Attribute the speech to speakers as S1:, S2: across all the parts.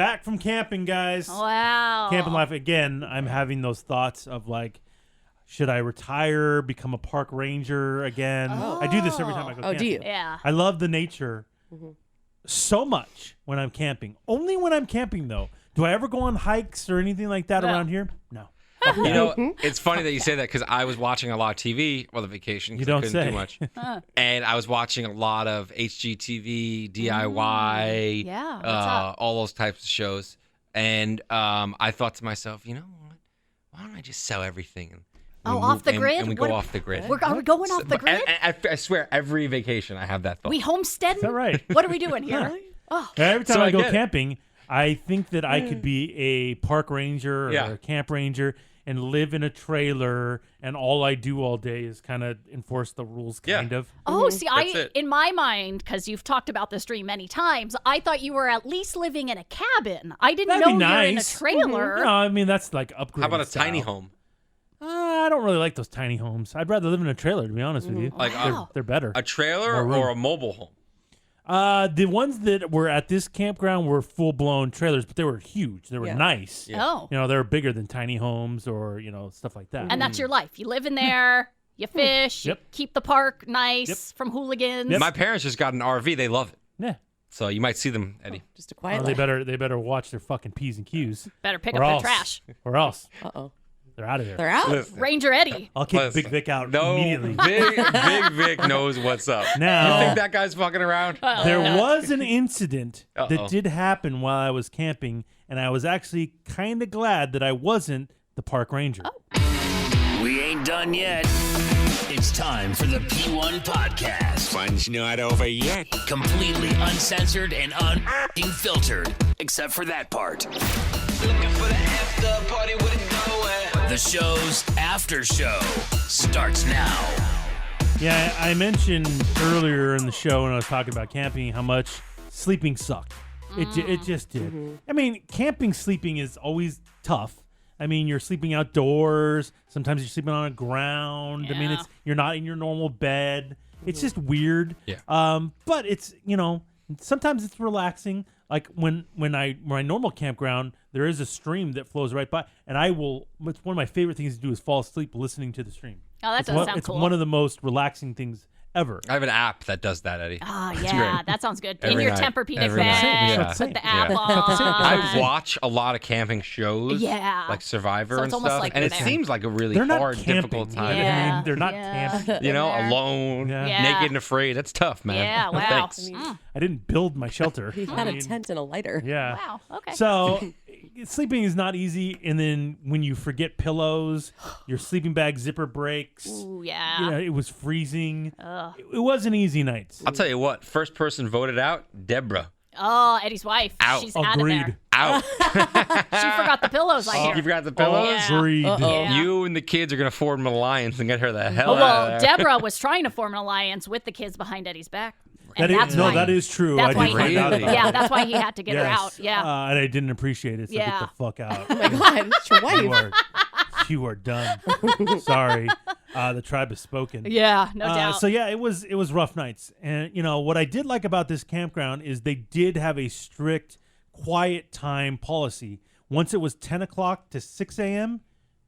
S1: back from camping, guys.
S2: Wow.
S1: Camping life again. I'm having those thoughts of like, should I retire, become a park ranger again? I do this every time I go camping.
S3: do you?
S2: Yeah.
S1: I love the nature so much when I'm camping. Only when I'm camping, though. Do I ever go on hikes or anything like that around here? No.
S4: You know, it's funny that you say that because I was watching a lot of TV while the vacation.
S1: You don't
S4: I couldn't
S1: say.
S4: do much. And I was watching a lot of HGTV, DIY, all those types of shows. And I thought to myself, you know what? Why don't I just sell everything?
S2: Off the grid?
S4: And we go off the grid.
S2: Are we going off the grid?
S4: I swear, every vacation I have that thought.
S2: We homesteading?
S1: Is that right?
S2: What are we doing here?
S1: Every time
S4: So
S1: I
S4: I
S1: go
S4: get it.
S1: camping, I think that I could be a park ranger or a camp ranger and live in a trailer, and all I do all day is kind of enforce the rules, kind of.
S2: Oh, see,
S4: it.
S2: in my mind, because you've talked about this dream many times, I thought you were at least living in a cabin. I didn't
S1: That'd
S2: know
S1: be
S2: you were in a
S1: nice.
S2: trailer.
S1: No, I mean, that's like upgrade.
S4: How about a tiny home?
S1: I don't really like those tiny homes. I'd rather live in a trailer, to be honest with you.
S4: Like
S1: They're better.
S4: a trailer
S1: More room.
S4: or a mobile home?
S1: The ones that were at this campground were full-blown trailers, but they were huge. They were nice.
S4: Yeah.
S2: Oh.
S1: You know, they were bigger than tiny homes or, stuff like that.
S2: And that's your life. You live in there, you fish, you keep the park nice from hooligans.
S4: My parents just got an RV. They love it.
S1: Yeah.
S4: So you might see them, Eddie.
S3: Just a quiet
S1: Well,
S3: life.
S1: they better watch their fucking P's and Q's.
S2: Better pick
S1: or
S2: up
S1: else,
S2: the trash.
S1: Or else.
S3: Uh-oh.
S1: They're out of there.
S3: They're out?
S4: Listen,
S2: Ranger Eddie.
S1: I'll kick
S4: listen.
S1: Big Vic out
S4: No,
S1: immediately.
S4: Big Vic knows what's up.
S1: Now-
S4: You think that guy's fucking around?
S1: There was an incident that
S4: Uh-oh.
S1: did happen while I was camping, and I was actually kind of glad that I wasn't the park ranger.
S5: We ain't done yet. It's time for the P1 Podcast.
S6: Fun's not over yet.
S5: Completely uncensored and unfiltered, except for that part.
S7: Looking for the after party with it going.
S5: The show's after show starts now.
S1: Yeah, I mentioned earlier in the show when I was talking about camping how much sleeping sucked. It just did. I mean, camping sleeping is always tough. I mean, you're sleeping outdoors. Sometimes you're sleeping on the ground. I mean, you're not in your normal bed. It's just weird.
S4: Yeah.
S1: But it's, sometimes it's relaxing. Like when my normal campground, there is a stream that flows right by, and it's one of my favorite things to do is fall asleep listening to the stream.
S2: Oh, that
S1: It's
S2: does
S1: one-
S2: sound
S1: It's
S2: cool.
S1: one of the most relaxing things ever.
S4: I have an app that does that, Eddie.
S2: Ah,
S4: It's
S2: yeah,
S4: great.
S2: that sounds good.
S4: Every
S2: in your
S4: night.
S2: Tempur-Pedic
S4: Every night.
S2: bed,
S4: Yeah.
S2: put the app
S4: Yeah.
S2: on.
S4: I watch a lot of camping shows,
S2: Yeah.
S4: like Survivor
S2: So
S4: and
S2: it's almost
S4: stuff,
S2: like
S4: and
S2: you're
S4: it
S2: there.
S4: seems like a really
S1: They're not
S4: hard,
S1: camping.
S4: difficult time.
S1: I
S2: Yeah.
S1: mean, they're not
S2: Yeah.
S1: camping.
S4: You know,
S2: There.
S4: alone,
S1: Yeah.
S4: naked and afraid. That's tough, man.
S2: Yeah,
S4: No,
S2: wow.
S4: thanks.
S1: I didn't build my shelter.
S3: He
S1: I
S3: had a
S1: mean,
S3: tent and a lighter.
S1: Yeah.
S2: Wow, okay.
S1: So sleeping is not easy, and then when you forget pillows, your sleeping bag zipper breaks.
S2: Ooh, yeah.
S1: It was freezing.
S2: Ugh.
S1: It wasn't easy nights.
S4: I'll tell you what. First person voted out, Deborah.
S2: Oh, Eddie's wife.
S4: Out.
S2: She's out of
S1: Agreed.
S2: there.
S4: Out.
S2: She forgot the pillows, I hear.
S4: You forgot the pillows?
S2: Yeah.
S1: Agreed.
S2: Yeah.
S4: You and the kids are gonna form an alliance and get her the hell
S2: Oh,
S4: out
S2: well,
S4: of there.
S2: Deborah was trying to form an alliance with the kids behind Eddie's back. And
S1: That is,
S2: that's
S1: no,
S2: why,
S1: that is true.
S2: That's
S1: I
S2: why
S1: did
S2: he
S1: find out
S4: Really?
S1: about
S2: Yeah,
S1: that.
S2: that's why he had to get her
S1: Yes.
S2: out. Yeah.
S1: And I didn't appreciate it, so
S2: Yeah.
S1: get the fuck out.
S3: Oh my God, it's your
S1: you,
S3: wife.
S1: you are done. Sorry. The tribe has spoken.
S2: Yeah, no doubt.
S1: So yeah, it was rough nights. And what I did like about this campground is they did have a strict quiet time policy. Once it was 10 o'clock to 6 a.m.,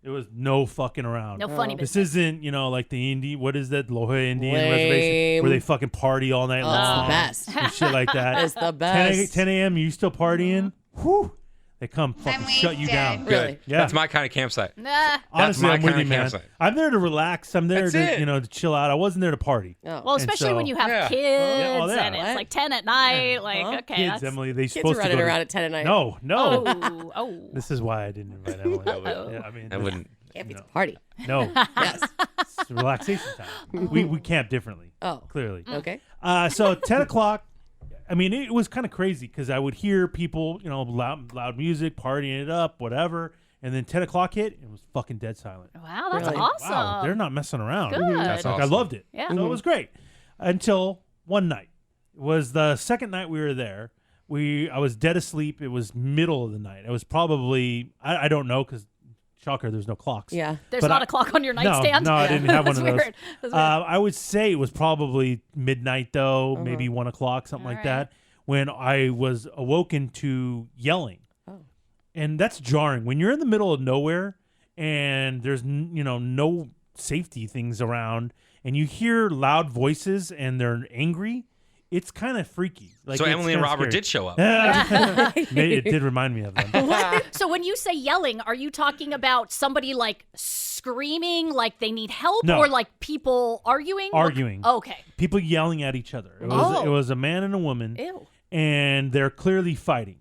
S1: there was no fucking around.
S2: no funny
S1: This
S2: business.
S1: isn't, like the what is that, Loja Indian
S3: Lame.
S1: Reservation, where they fucking party all night
S3: Oh,
S1: long.
S3: it's the best.
S1: And shit like that.
S3: It's the
S1: 10
S3: best.
S1: a.m., you still partying? Whew. They come fucking shut you down.
S4: Good.
S3: Really?
S1: Yeah.
S4: That's my kind of campsite.
S2: Nah.
S1: Honestly,
S4: my
S1: I'm with
S4: kinda
S1: you, man.
S4: campsite.
S1: I'm there to relax. I'm there
S4: That's
S1: to,
S4: it.
S1: to chill out. I wasn't there to party.
S3: Oh.
S2: Well,
S1: And
S2: especially
S1: so-
S2: when you have
S4: Yeah.
S2: kids
S1: Yeah, well, yeah.
S2: and it's
S3: What?
S2: like 10 at night. Like, okay.
S1: Kids,
S2: that's...
S1: Emily, they
S3: Kids
S1: supposed
S3: are
S1: to
S3: running
S1: go to-
S3: around at 10 at night.
S1: No.
S2: Oh.
S1: This is why I didn't invite Emily.
S2: Uh-oh.
S1: Yeah, I mean,
S4: I wouldn't.
S3: Camping's a party.
S1: No,
S3: Yes.
S1: it's relaxation time. We camp differently.
S3: Oh.
S1: Clearly.
S3: Okay.
S1: So 10 o'clock. I mean, it was kind of crazy because I would hear people, loud music, partying it up, whatever. And then 10 o'clock hit, and it was fucking dead silent.
S2: Wow, that's
S3: Really?
S2: awesome.
S1: Wow, they're not messing around.
S2: Good.
S4: That's
S1: Like,
S4: awesome.
S1: I loved it.
S2: Yeah.
S1: So it was great until one night. It was the second night we were there. I was dead asleep. It was middle of the night. It was probably, I don't know, because shocker, there's no clocks.
S3: Yeah.
S2: There's
S1: But
S2: not
S1: I-
S2: a clock on your
S1: No,
S2: nightstand?
S1: no, I didn't have one
S2: That's
S1: of those.
S2: weird. That's weird.
S1: I would say it was probably midnight though, maybe 1 o'clock, something like
S2: All
S1: that. when I was awoken to yelling. And that's jarring. When you're in the middle of nowhere and there's no safety things around and you hear loud voices and they're angry, it's kind of freaky. Like,
S4: so Emily and Robert did show up.
S1: It did remind me of them.
S2: So when you say yelling, are you talking about somebody like screaming, like they need help,
S1: No.
S2: or like people arguing?
S1: Arguing.
S2: Okay.
S1: People yelling at each other. It was a man and a woman.
S2: Ew.
S1: And they're clearly fighting.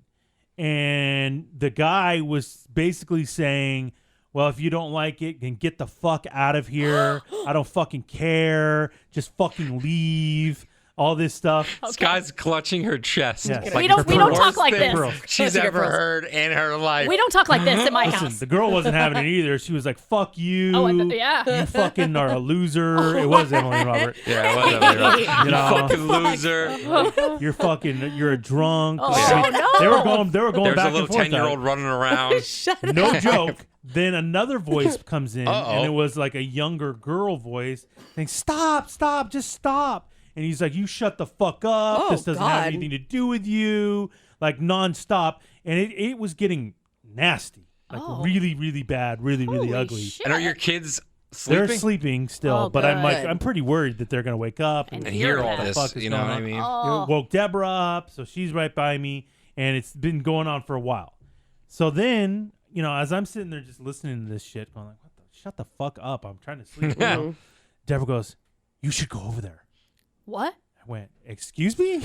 S1: And the guy was basically saying, well, if you don't like it, then get the fuck out of here. I don't fucking care. Just fucking leave. All this stuff.
S4: This guy's clutching her chest.
S1: Yes.
S2: We don't talk like this.
S4: She's ever heard in her life.
S2: We don't talk like this in my
S1: Listen,
S2: house.
S1: the girl wasn't having it either. She was like, fuck you.
S2: Oh, yeah.
S1: You fucking are a loser. It was Emily and Robert.
S4: Yeah, it was Emily and Robert.
S1: You know,
S4: Fucking loser.
S1: You're a drunk.
S2: Oh, no.
S1: They were going
S4: There's
S1: back
S4: a little
S1: and forth.
S4: 10-year-old running around.
S1: No joke. Then another voice comes in,
S4: Uh-oh.
S1: and it was like a younger girl voice saying, stop, just stop. And he's like, you shut the fuck up. This doesn't have anything to do with you. Like, nonstop. And it was getting nasty. Like, really, really bad. Really, really
S2: Holy
S1: ugly.
S2: shit.
S4: And are your kids sleeping?
S1: They're sleeping still. But I'm pretty worried that they're going to wake up.
S2: And
S4: hear all
S2: that.
S4: this,
S1: fuck is
S4: you know
S1: going
S4: what I
S1: on?
S4: mean?
S2: Oh.
S1: It woke Deborah up, so she's right by me. And it's been going on for a while. So then, as I'm sitting there just listening to this shit, going like, shut the fuck up. I'm trying to sleep. Deborah goes, you should go over there.
S2: What?
S1: I went, excuse me?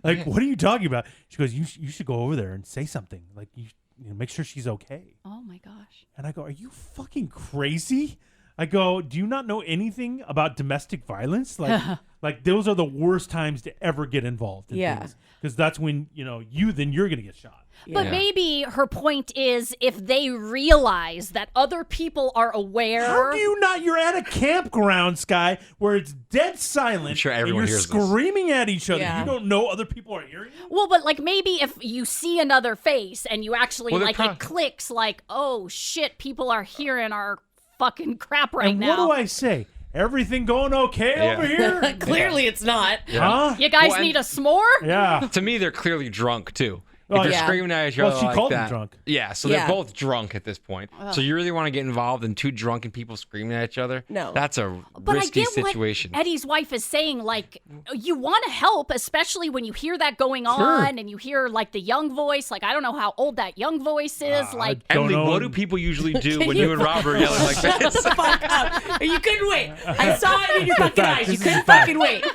S1: Like, what are you talking about? She goes, you should go over there and say something. Like, you make sure she's okay.
S2: Oh, my gosh.
S1: And I go, are you fucking crazy? I go, do you not know anything about domestic violence? Like those are the worst times to ever get involved in things. Because that's when, you're going to get shot.
S2: But maybe her point is if they realize that other people are aware.
S1: How do you not? You're at a campground, Sky, where it's dead silent.
S4: I'm sure everyone
S1: and you're
S4: hears this.
S1: screaming at each other.
S3: Yeah.
S1: You don't know other people are hearing you?
S2: Well, but like maybe if you see another face and you actually it clicks like, oh shit, people are hearing our fucking crap right
S1: and
S2: now.
S1: what do I say? Everything going okay over here?
S3: Clearly, it's not.
S1: Huh?
S2: You guys need a s'more?
S1: Yeah.
S4: To me, they're clearly drunk too.
S1: Oh,
S4: If you're
S3: yeah.
S4: screaming at each
S1: Well,
S4: other
S1: she
S4: like
S1: called them
S4: that,
S1: drunk.
S4: Yeah, so
S3: Yeah.
S4: they're both drunk at this point. So you really want to get involved in two drunken people screaming at each other?
S3: No.
S4: That's a
S2: But
S4: risky
S2: I get
S4: situation.
S2: what Eddie's wife is saying. Like, you want to help, especially when you hear that going on and you hear like the young voice. Like, I don't know how old that young voice is. Like,
S1: Don't
S4: Emily,
S1: know.
S4: what do people usually do when you and Robert are yelling like
S3: Shut
S4: this?
S3: the fuck up. You couldn't wait. I saw it in your fucking
S1: fact.
S3: eyes.
S1: This
S3: You
S1: is
S3: couldn't
S1: a fact.
S3: fucking wait.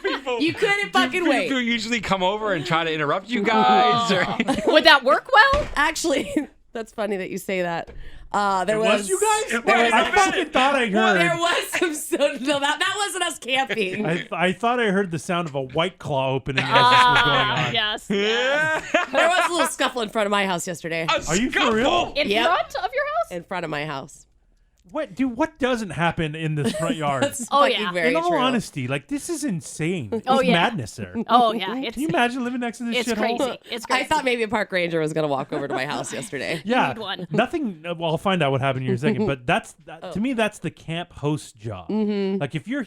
S3: You couldn't fucking
S4: People
S3: wait.
S4: usually come over and try to interrupt you guys. Or...
S2: would that work well?
S3: Actually, that's funny that you say that. There
S1: It
S3: was
S1: was you guys?
S3: There was,
S1: I fucking thought I
S3: well, there
S1: heard.
S3: was some. No, that wasn't us camping.
S1: I thought I heard the sound of a White Claw opening as this was going on.
S2: Yes.
S3: There was a little scuffle in front of my house yesterday.
S1: Are you for real?
S2: In
S3: Yep.
S2: front of your house?
S3: In front of my house.
S1: What, dude? What doesn't happen in this front yard?
S3: That's
S2: Oh,
S3: fucking
S2: yeah.
S3: very
S1: in all
S3: true.
S1: honesty, like this is insane. There's
S2: Oh, yeah.
S1: madness there.
S2: Oh, yeah. It's,
S1: Can you imagine living next to this
S2: it's
S1: shithole?
S2: crazy. It's crazy.
S3: I thought maybe a park ranger was gonna walk over to my house yesterday.
S1: Yeah,
S2: need one.
S1: nothing. Well, I'll find out what happened here in a second. But to me, that's the camp host job. Like if you're,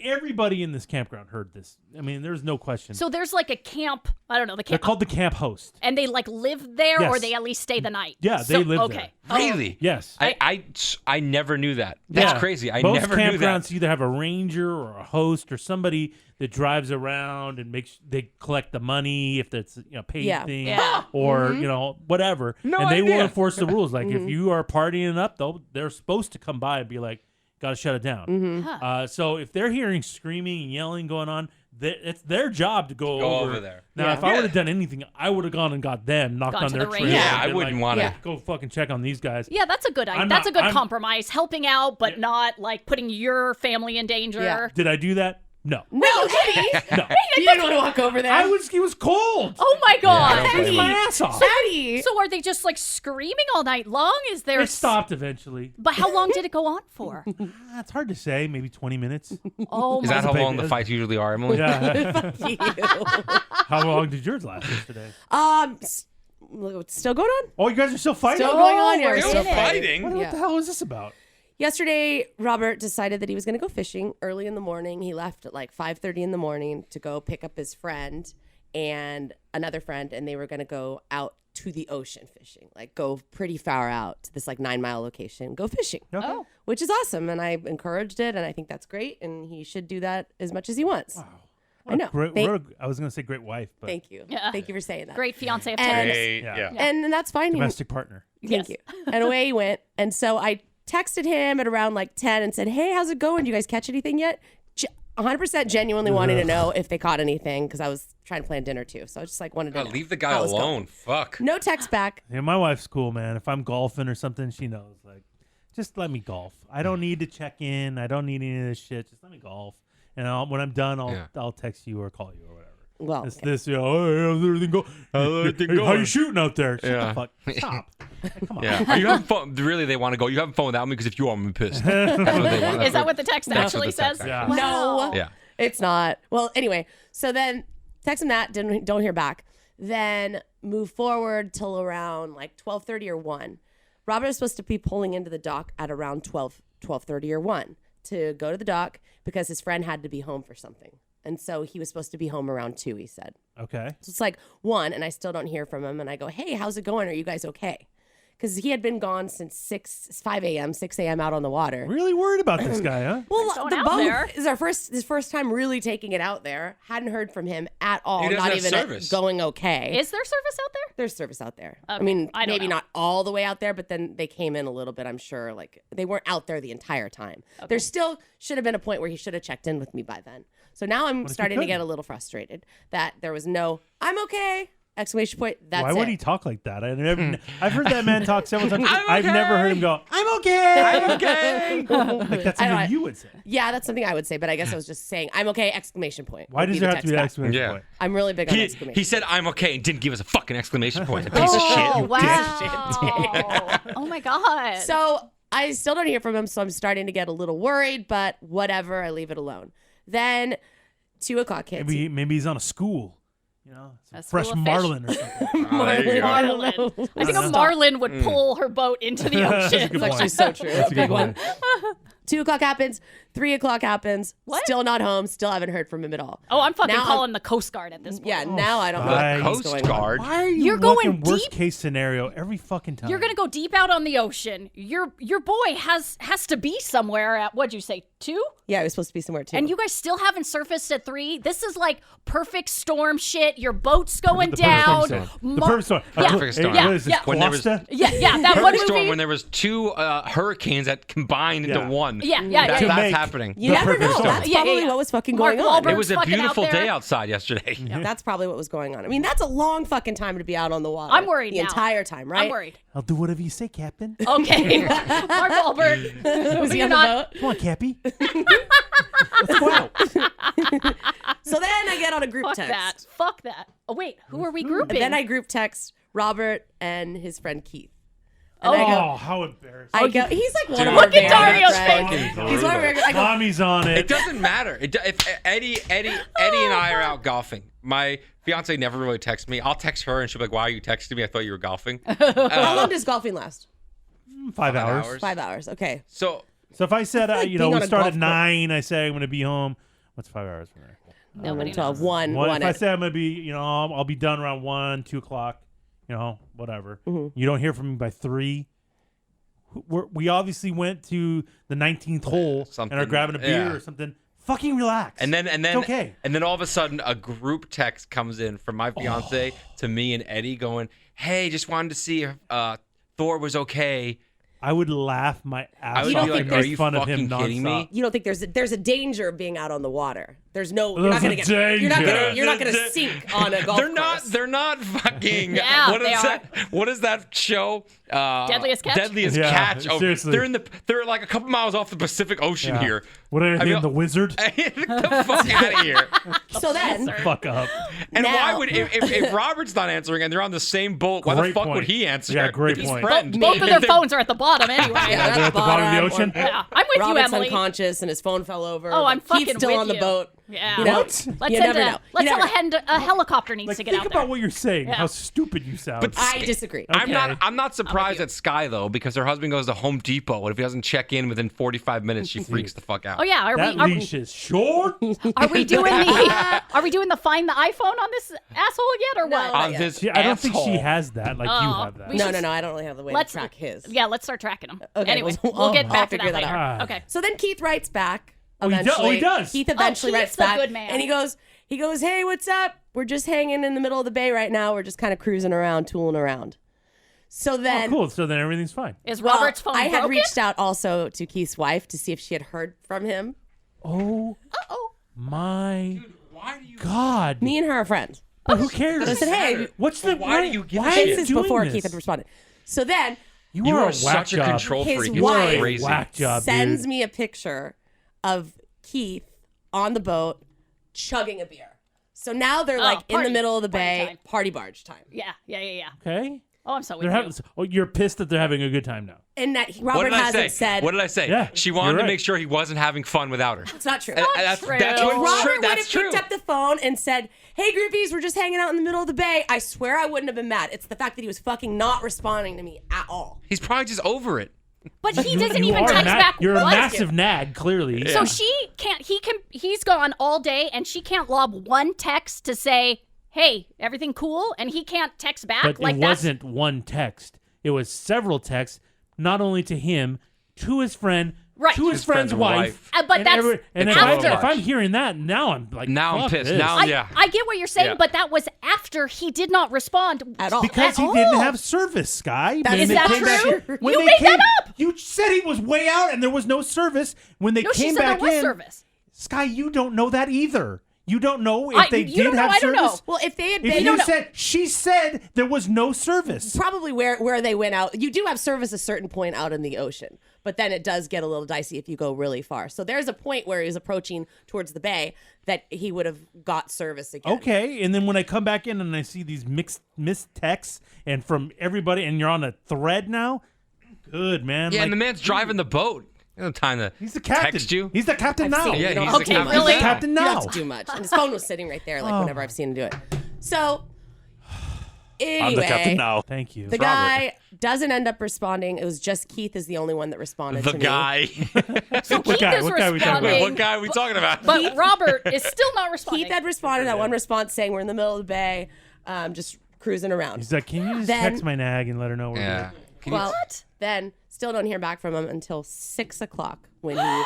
S1: everybody in this campground heard this. I mean, there's no question.
S2: So there's like a camp. I don't know the
S1: They're
S2: camp.
S1: called the camp host.
S2: And they like live there, or
S1: Yes.
S2: they at least stay the night.
S1: Yeah, they live
S2: okay.
S1: there.
S4: Really?
S1: Yes.
S4: I never knew that. That's
S1: Yeah.
S4: crazy. I
S1: Most
S4: never knew that.
S1: campgrounds either have a ranger or a host or somebody that drives around and they collect the money if that's paid
S3: Yeah.
S1: thing
S2: Yeah.
S1: or whatever.
S4: No
S1: and they will
S4: idea.
S1: enforce the rules. Like if you are partying up, they're supposed to come by and be like, "Got to shut it down." So if they're hearing screaming and yelling going on, it's their job to go
S4: over there.
S1: Now,
S3: Yeah.
S1: if I would have done anything, I would have gone and got them, knocked
S2: Gone
S1: on
S2: to
S1: their
S2: the
S1: trailer.
S2: ranger.
S4: Yeah,
S1: and
S4: I
S1: been
S4: wouldn't
S1: like,
S4: want to.
S3: Yeah.
S1: go fucking check on these guys.
S2: Yeah, that's a good idea.
S1: I'm
S2: That's
S1: not-
S2: a good
S1: I'm-
S2: compromise. Helping out, but not like putting your family in danger.
S3: Yeah.
S1: Did I do that? No.
S3: No, Eddie.
S1: No.
S3: You didn't want to walk over there.
S1: He was cold.
S2: Oh my god.
S4: I don't blame
S1: Freezing my ass off.
S3: Eddie.
S2: So are they just like screaming all night long? Is there?
S1: It stopped eventually.
S2: But how long did it go on for?
S1: It's hard to say. Maybe 20 minutes.
S2: Oh
S4: Is
S2: my.
S4: that how
S1: baby.
S4: long the fights usually are, Emily?
S1: Yeah.
S3: You.
S1: How long did yours last yesterday?
S3: Still going on?
S1: Oh, you guys are still fighting?
S3: Still going on. Yeah, we're
S2: we're
S3: still
S2: in it.
S3: fighting.
S1: What
S3: Yeah.
S1: the hell is this about?
S3: Yesterday, Robert decided that he was going to go fishing early in the morning. He left at like 5:30 in the morning to go pick up his friend, and another friend, and they were going to go out to the ocean fishing, like go pretty far out to this like 9-mile location, go fishing, which is awesome. And I encouraged it, and I think that's great. And he should do that as much as he wants.
S1: Wow.
S3: I know.
S1: I was going to say great wife, but
S3: Thank you.
S2: Yeah.
S3: Thank you for saying that.
S2: Great fiance of 10 years.
S1: yeah.
S3: And that's fine.
S1: Domestic partner.
S3: Thank you. And away he went. And so I texted him at around like 10 and said, hey, how's it going? Do you guys catch anything yet? 100% genuinely wanting to know if they caught anything because I was trying to plan dinner too. So I just like wanted to know
S4: Leave the guy
S3: how it was
S4: alone.
S3: going.
S4: Fuck.
S3: No text back.
S1: Yeah, my wife's cool, man. If I'm golfing or something, she knows. Like, just let me golf. I don't need to check in. I don't need any of this shit. Just let me golf. And when I'm done, I'll text you or call you or whatever.
S3: Well,
S1: It's this, hey, how's everything go? How you shooting out there? Shut the fuck. Stop. Come on.
S4: Yeah. Are you having fun? Really, they want to go. You having fun without me? Because if you are, I'm pissed. That's what they want.
S2: Is that what the text actually says?
S1: Yeah.
S2: Wow.
S3: No,
S4: Yeah.
S3: it's not. Well, anyway, so then text him that, don't hear back. Then move forward till around like 12:30 or 1. Robert was supposed to be pulling into the dock at around 12:30 or 1 to go to the dock because his friend had to be home for something. And so he was supposed to be home around 2, he said.
S1: Okay.
S3: So it's like 1, and I still don't hear from him. And I go, hey, how's it going? Are you guys okay? Because he had been gone since 6 a.m. out on the water.
S1: Really worried about this guy, huh?
S3: Well,
S2: going
S3: the
S2: out
S3: boat
S2: there.
S3: is his first time really taking it out there. Hadn't heard from him at all.
S4: He doesn't
S3: Not
S4: have
S3: even
S4: service.
S3: Going okay.
S2: Is there service out there?
S3: There's service out there. I
S2: Okay.
S3: mean,
S2: I don't
S3: maybe
S2: know.
S3: not all the way out there, but then they came in a little bit, I'm sure. Like, they weren't out there the entire time. There still should have been a point where he should have checked in with me by then. So now I'm
S1: if he
S3: starting to get
S1: couldn't?
S3: a little frustrated that there was no, I'm okay, exclamation point, that's
S1: Why
S3: it.
S1: would he talk like that? I've heard that man talk several times.
S4: I'm
S1: I've never heard him go, I'm okay.
S4: I'm okay.
S1: Like, that's
S3: I know,
S1: something you would say.
S3: Yeah, that's something I would say, but I guess I was just saying, I'm okay, exclamation point.
S1: Why
S3: would
S1: does
S3: the
S1: there have to be
S3: text
S1: an
S3: back.
S1: exclamation
S4: Yeah.
S1: point?
S3: I'm really big on
S4: He
S3: exclamation.
S4: said, I'm okay, and didn't give us a fucking exclamation point. A piece of
S2: Oh,
S4: shit. You
S2: wow. Oh, my God.
S3: So I still don't hear from him, so I'm starting to get a little worried, but whatever, I leave it alone. Then 2 o'clock hits.
S1: Maybe he's on a school. You know, some
S2: A school
S1: fresh
S2: of fish.
S1: marlin or something.
S4: There you go.
S2: Marlin. I think a marlin would pull her boat into the
S1: That's a
S2: ocean.
S1: good
S3: It's actually
S1: point.
S3: so true.
S1: That's a good one.
S3: 2 o'clock happens. 3 o'clock happens.
S2: What?
S3: Still not home. Still haven't heard from him at all.
S2: Oh, I'm fucking
S3: Now
S2: calling the Coast Guard at this point.
S3: Yeah, now I don't know
S1: Christ.
S3: what's
S4: Coast
S3: going on.
S4: Guard.
S1: Why are you
S2: You're going
S1: looking worst
S2: deep.
S1: case scenario every fucking time?
S2: You're gonna go deep out on the ocean. Your boy has to be somewhere at, what'd you say, 2?
S3: Yeah, it was supposed to be somewhere too.
S2: And you guys still haven't surfaced at 3? This is like perfect storm shit. Your boat's going
S1: The
S2: down.
S1: perfect storm. The perfect storm.
S2: Yeah.
S4: Perfect storm.
S2: Yeah.
S1: What is this,
S2: Yeah.
S4: When there was-
S1: Costa?
S2: Yeah, that one
S4: Perfect storm
S2: movie.
S4: when there was 2 hurricanes that combined into
S1: Yeah.
S4: one.
S2: Yeah, yeah,
S4: That's
S2: yeah.
S1: make-
S4: happening.
S3: you
S1: The
S3: never
S1: perfect
S3: know.
S1: storm.
S3: That's
S2: Yeah, yeah,
S3: probably
S2: yeah.
S3: what was fucking
S2: Mark
S3: going on.
S2: Wahlberg.
S4: It was a
S2: fucking out
S4: beautiful
S2: there.
S4: day outside yesterday.
S3: That's probably what was going on. I mean, that's a long fucking time to be out on the water.
S2: I'm worried
S3: the
S2: now.
S3: entire time, right?
S2: I'm worried.
S1: I'll do whatever you say, Captain.
S2: Okay. Mark Wahlberg.
S3: Was he
S2: You're
S3: on the
S2: not-
S3: boat?
S1: Come on, Cappy. Let's go out.
S3: So then I get on a group
S2: Fuck
S3: text.
S2: that. Fuck that. Oh, wait. Who are we grouping?
S3: And then I group text Robert and his friend Keith.
S2: Oh.
S3: And I go,
S1: Oh, how embarrassing.
S3: I go, he's like one
S4: Dude,
S3: of our
S2: look at
S3: very
S2: Dario's
S3: good friends.
S4: face.
S3: He's one of our, I go,
S1: Mommy's on
S4: It
S1: it.
S4: doesn't matter. If Eddie and I are out golfing. My fiance never really texts me. I'll text her and she'll be like, "Why are you texting me? I thought you were golfing."
S3: how long does golfing last?
S1: 5 hours.
S3: 5 hours. Okay.
S4: So
S1: So if I said,
S3: like
S1: you
S3: being
S1: know,
S3: on
S1: we
S3: a
S1: start
S3: golf
S1: at 9, I say I'm going to be home. What's 5 hours from there?
S2: Nobody
S3: 12,
S2: knows.
S3: 1.
S1: If I say I'm going to be, you know, I'll be done around 1, 2 o'clock, you know, whatever.
S3: Mm-hmm.
S1: You don't hear from me by 3. We obviously went to the 19th hole
S4: Something,
S1: and are grabbing a beer
S4: yeah.
S1: or something. Fucking relax.
S4: and then
S1: It's okay.
S4: And then all of a sudden a group text comes in from my fiance to me and Eddie going, "Hey, just wanted to see if Thor was okay."
S1: I would laugh my
S4: I
S1: ass
S4: would
S1: off
S4: be
S1: and
S4: like,
S1: make
S4: "Are you
S1: fun of him
S4: fucking kidding
S1: nonstop.
S4: me?"
S3: You don't think there's a danger of being out on the water? There's no.
S1: There's
S3: You're not
S1: a
S3: gonna get. You're not gonna.
S1: danger.
S3: You're not gonna sink on a golf
S4: They're not.
S3: course.
S4: They're not fucking.
S2: Yeah,
S4: what
S2: they
S4: is
S2: are.
S4: that? What is that show?
S2: Deadliest Catch?
S4: Deadliest
S1: Yeah,
S4: Catch. Oh,
S1: seriously.
S4: they're like a couple miles off the Pacific Ocean
S1: Yeah.
S4: here.
S1: What are
S4: I
S1: you,
S4: mean-
S1: the wizard?
S4: Get the fuck out of here.
S3: So then,
S1: Fuck up.
S4: And
S3: Now-
S4: why would if Robert's not answering and they're on the same boat, why the
S1: Great
S4: fuck
S1: point.
S4: would he answer?
S1: Yeah, great
S4: His
S1: point.
S4: friend.
S2: Both of their phones are at the bottom anyway.
S3: yeah,
S1: they're at the bottom of the ocean?
S2: Yeah, I'm with
S3: Robert's
S2: you, Emily.
S3: unconscious and his phone fell over.
S2: Oh, I'm
S3: but
S2: fucking
S3: Keith's still
S2: with
S3: on the
S2: you.
S3: boat.
S2: Yeah.
S3: You know?
S1: What?
S2: Let's
S3: You
S2: send
S3: never know.
S2: let's
S3: You
S2: tell
S3: never
S2: a helicopter needs
S1: Like,
S2: to get
S1: think
S2: out
S1: about
S2: there.
S1: what you're saying.
S2: Yeah.
S1: How stupid you sound.
S4: But
S3: I disagree.
S1: Okay.
S4: I'm not surprised at Sky though, because her husband goes to Home Depot, and if he doesn't check in within 45 minutes, she freaks the fuck out.
S2: Oh yeah,
S1: that leash is short.
S2: are we doing the find the iPhone on this asshole yet or what?
S3: No.
S4: On
S3: Yeah.
S4: this
S1: I don't think she
S4: asshole.
S1: has that like you have that.
S2: we
S3: No, I don't really have the way to track his.
S2: Yeah, let's start tracking them.
S3: Okay,
S2: Anyway,
S3: we'll-
S2: we'll get
S3: I'll
S2: back to
S3: figure
S2: that
S3: that
S2: later.
S1: out.
S2: Okay.
S3: So then Keith writes back.
S1: he does-
S3: Eventually,
S1: he does.
S3: Keith eventually
S2: Keith's
S3: writes
S2: the
S3: back,
S2: good man.
S3: and he goes, "Hey, what's up? We're just hanging in the middle of the bay right now. We're just kind of cruising around, tooling around." So then,
S1: Cool. So then everything's fine.
S2: Is
S3: well,
S2: Robert's phone
S3: I had
S2: broken?
S3: reached out also to Keith's wife to see if she had heard from him.
S1: Oh
S2: Uh-oh.
S1: my
S4: Why do you?
S1: God.
S3: Me and her are friends.
S1: But who cares?
S3: So I said, "Hey,
S1: What's the
S4: why do you give
S1: why
S4: a
S1: are
S4: shit?
S1: you
S3: this is
S1: doing
S3: before
S1: this?
S3: Keith had responded." So then
S1: You
S4: You
S1: are a
S4: are
S1: whack
S4: such a
S1: job.
S4: control
S3: His
S4: freak.
S1: You are
S3: wife
S1: a
S4: Crazy.
S1: whack job,
S3: sends
S1: dude.
S3: me a picture of Keith on the boat chugging a beer. So now they're like in the
S2: party-
S3: middle of the
S2: party
S3: bay,
S2: time.
S3: party barge time.
S2: Yeah.
S1: Okay.
S2: Oh, I'm so with
S1: They're
S2: you.
S1: having. Oh, you're pissed that they're having a good time now.
S3: And that
S4: What
S3: Robert
S4: did I
S3: hasn't
S4: say?
S3: said
S4: What did I say?
S1: Yeah,
S4: She
S1: you're
S4: wanted to
S1: right.
S4: make sure he wasn't having fun without her.
S3: it's not true.
S4: That's
S2: true.
S4: that's
S2: If
S4: what's
S3: Robert
S4: true.
S3: would
S4: That's
S3: have
S4: true.
S3: picked up the phone and said, "Hey, groupies, we're just hanging out in the middle of the bay," I swear I wouldn't have been mad. It's the fact that he was fucking not responding to me at all.
S4: He's probably just over it.
S2: But he doesn't
S1: You
S2: even
S1: are
S2: text back.
S1: You're a
S2: once.
S1: massive nag, clearly.
S2: So she can't. He's gone all day, and she can't lob one text to say, "Hey, everything cool?" And he can't text back.
S1: But
S2: like
S1: it
S2: that's
S1: wasn't one text. It was several texts, not only to him, to his friend,
S2: Right.
S1: to his friend's wife.
S2: But
S1: and
S2: that's
S1: and if,
S2: after.
S1: if I'm hearing that, now I'm like,
S4: Now I'm
S1: fuck
S4: pissed.
S1: this.
S4: Now
S2: I get what you're saying,
S4: Yeah.
S2: but that was after he did not respond
S3: At all.
S1: Because
S2: At
S1: he didn't
S2: all.
S1: have service, Sky.
S3: That-
S1: When
S3: is
S1: they
S3: that
S1: came back
S3: true?
S1: in- when
S2: You
S1: they
S2: made
S1: came,
S2: that up.
S1: You said he was way out and there was no service. When they
S2: No, she
S1: came
S2: said there
S1: back
S2: was
S1: in,
S2: service.
S1: Sky, you don't know that either. You don't know if they
S2: you
S1: did
S2: don't know,
S1: have
S2: I don't
S1: service.
S2: know.
S3: Well, if they had
S1: If
S3: been,
S1: you said she said there was no service.
S3: probably where they went out. You do have service a certain point out in the ocean, but then it does get a little dicey if you go really far. So there's a point where he was approaching towards the bay that he would have got service again.
S1: Okay, and then when I come back in and I see these missed texts and from everybody, and you're on a thread now, good man.
S4: Yeah,
S1: Like,
S4: and the man's driving the boat. He doesn't have time to
S1: he's the captain.
S4: text you.
S1: He's the captain
S3: I've
S1: now.
S3: seen it.
S4: Yeah,
S3: You don't
S4: he's
S3: have
S4: the
S3: to-
S4: captain.
S2: really?
S1: He's the captain
S3: You
S1: now.
S3: don't have to do much. And his phone was sitting right there, like whenever I've seen him do it. So anyway,
S4: now.
S1: Thank you.
S3: the guy doesn't end up responding. It was just Keith is the only one that responded
S4: The
S3: to
S4: guy.
S2: So Keith
S1: guy?
S2: is
S1: What guy are we talking about?
S2: responding.
S4: What guy are we talking about?
S2: But Robert is still not
S3: me.
S2: responding.
S3: Keith had responded that one response saying we're in the middle of the bay, just cruising around.
S1: He's like, can you just
S3: Then-
S1: text my nag and let her know we're
S4: Yeah.
S1: good?
S4: Can you-
S3: Well, then still don't hear back from him until 6:00 when he,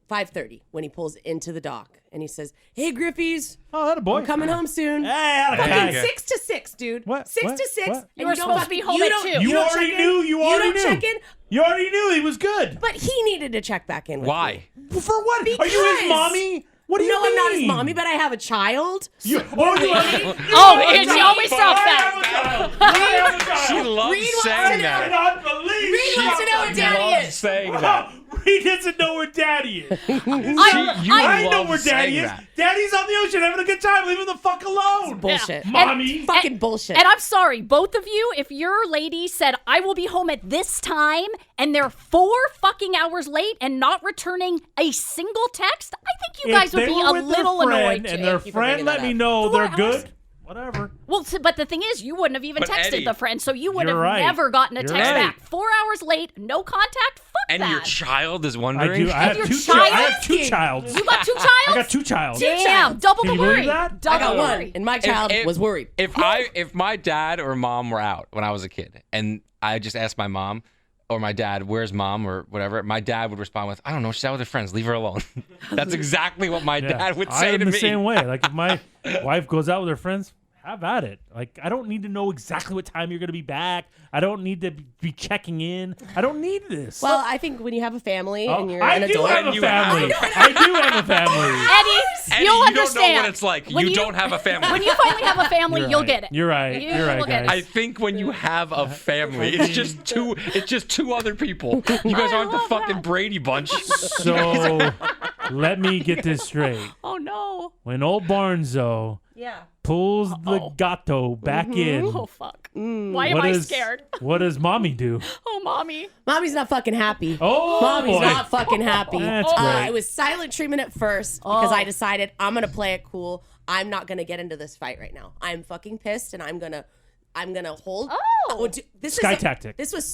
S3: 5:30 when he pulls into the dock and he says, "Hey, Griffies,
S1: Oh, that a boy.
S3: I'm coming home soon."
S1: Hey, atta
S3: Fucking
S1: guy.
S4: Okay.
S3: 6 to 6, dude.
S1: What?
S3: 6
S1: What?
S3: to 6.
S1: What?
S3: and
S2: You were
S3: don't
S2: supposed to be home
S3: you
S2: at
S3: don't-
S2: 2.
S1: You
S3: don't
S1: already
S3: check
S1: knew.
S3: in.
S1: You already
S3: don't
S1: knew.
S3: check in.
S1: You already knew he was good.
S3: But he needed to check back in with
S4: Why?
S3: me.
S1: For what? Are you
S3: Because-
S1: his mommy? What do you
S3: No,
S1: mean?
S3: I'm not his mommy, but I have a child.
S1: You, you
S2: Oh, and she always drops that.
S4: She loves
S3: Reed wants
S4: saying
S3: to
S4: that.
S1: cannot believe
S3: Reed
S1: she
S3: wants to know what daddy
S4: loves
S3: is.
S4: saying that.
S1: Reed doesn't know where daddy is.
S4: You
S1: I know
S4: love
S1: where daddy
S4: saying
S1: is.
S4: that.
S1: Daddy's on the ocean having a good time. Leave him the fuck alone.
S3: Bullshit.
S1: Mommy.
S3: Fucking bullshit.
S2: And I'm sorry, both of you, if your lady said, I will be home at this time, and they're 4 fucking hours late and not returning a single text, I think you guys would
S1: If
S2: be
S1: they
S2: a
S1: were with their
S2: little
S1: friend
S2: annoyed
S1: and
S2: too.
S1: their
S3: you for
S1: friend
S3: bringing
S1: let
S3: that
S1: me
S3: up.
S1: know
S2: 4
S1: they're
S2: hours?
S1: good, whatever.
S2: Well, but the thing is, you wouldn't have even
S4: But
S2: texted
S4: Eddie,
S2: the friend, so you would
S1: you're
S2: have
S1: right.
S2: never gotten a
S1: You're
S2: text
S1: right.
S2: back. 4 hours late, no contact, fuck
S4: And
S2: that.
S4: your child is
S1: I
S4: wondering.
S1: do. I have
S2: your
S1: two.
S2: child?
S1: I have 2 childs.
S2: You got 2 childs?
S1: I got 2 childs.
S2: Damn, double
S1: Can
S2: the
S1: you believe
S2: worry.
S1: that?
S2: Double
S3: I got
S2: the
S3: one,
S2: worry.
S3: and my child was worried.
S4: If my dad or mom were out when I was a kid, and I just asked my mom or my dad, "Where's mom?" or whatever, my dad would respond with, "I don't know. She's out with her friends. Leave her alone." That's exactly what my
S1: Yeah.
S4: dad would
S1: I
S4: say
S1: am
S4: to
S1: the
S4: me.
S1: same way. Like if my wife goes out with her friends, have at it. Like I don't need to know exactly what time you're going to be back. I don't need to be checking in. I don't need this.
S3: Well, I think when you have a family and you're
S1: I
S3: an
S1: do
S3: adult,
S1: have a
S4: you
S1: family.
S4: have-
S1: I do have a family.
S2: Eddie,
S4: Eddie,
S2: you'll
S4: you
S2: understand.
S4: don't know what it's like.
S2: When
S4: You don't have a family.
S2: When you finally have a family,
S1: You're
S2: you'll
S1: right.
S2: get it.
S1: You're right.
S2: You
S1: You're right,
S2: will get it.
S1: guys.
S4: I think when you have a family, it's just two other people. You guys aren't the
S2: love
S4: fucking
S2: that.
S4: Brady Bunch.
S1: So let me get this straight.
S2: Oh no.
S1: When old Barnzo
S3: Yeah.
S1: pulls the gato back in.
S2: Oh, fuck. Why am
S1: What
S2: I
S1: does-
S2: scared?
S1: What does mommy do?
S2: Oh, mommy.
S3: Mommy's not fucking happy.
S1: Oh,
S3: Mommy's
S1: boy.
S3: not fucking happy.
S1: That's great.
S3: It was silent treatment at first because I decided I'm gonna play it cool. I'm not gonna get into this fight right now. I'm fucking pissed, and I'm gonna hold. This
S1: Sky
S3: is
S1: tactic.
S3: This was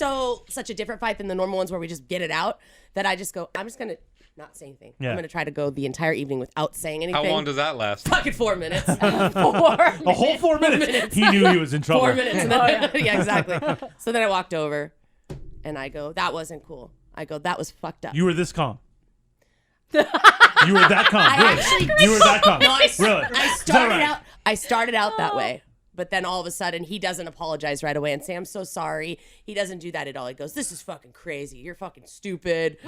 S3: such a different fight than the normal ones where we just get it out. That I just go. I'm just gonna not say anything.
S1: Yeah.
S3: I'm gonna try to go the entire evening without saying anything.
S4: How long does that last?
S3: Fucking 4 minutes.
S1: A whole 4 minutes. He knew he was in trouble.
S3: 4 minutes. And then, yeah, exactly. So then I walked over, and I go, "That wasn't cool." I go, "That was fucked up."
S1: You were this calm. You were that calm. Really? You were that calm.
S3: No,
S1: Really?
S3: I started out that way. But then all of a sudden, he doesn't apologize right away and say, "I'm so sorry." He doesn't do that at all. He goes, "This is fucking crazy. You're fucking stupid."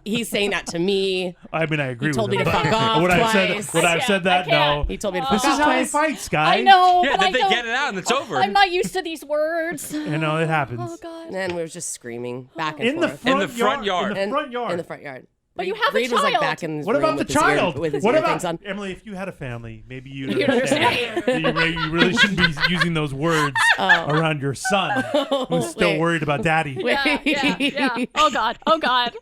S3: He's saying that to me.
S1: I mean, I agree with
S3: told
S1: him.
S3: me to
S1: but
S3: fuck off
S1: would I have said,
S3: twice.
S1: would I have said that? No.
S3: He told me to
S1: This
S3: fuck
S1: is
S3: off
S1: how he
S3: twice.
S1: fights, guys.
S2: I know.
S4: Yeah,
S2: but
S4: then
S2: I
S4: they
S2: don't-
S4: get it out and it's over.
S2: I'm not used to these words.
S1: You know, it happens.
S2: Oh, God.
S3: And then we were just screaming back and
S1: In the
S3: forth.
S1: front
S4: In the front yard.
S1: In the front yard.
S3: In the front yard.
S2: But you have a
S3: Reed was like
S2: child.
S3: back in his
S1: What
S3: room
S1: about the
S3: with his ear-
S1: child?
S3: with his
S1: What
S3: earthings
S1: about
S3: on.
S1: Emily? If you had a family, maybe you'd
S2: You'd
S1: understand. that you really shouldn't be using those words around your son, who's still
S3: Wait.
S1: worried about daddy.
S2: Yeah. Oh, God. Oh, God.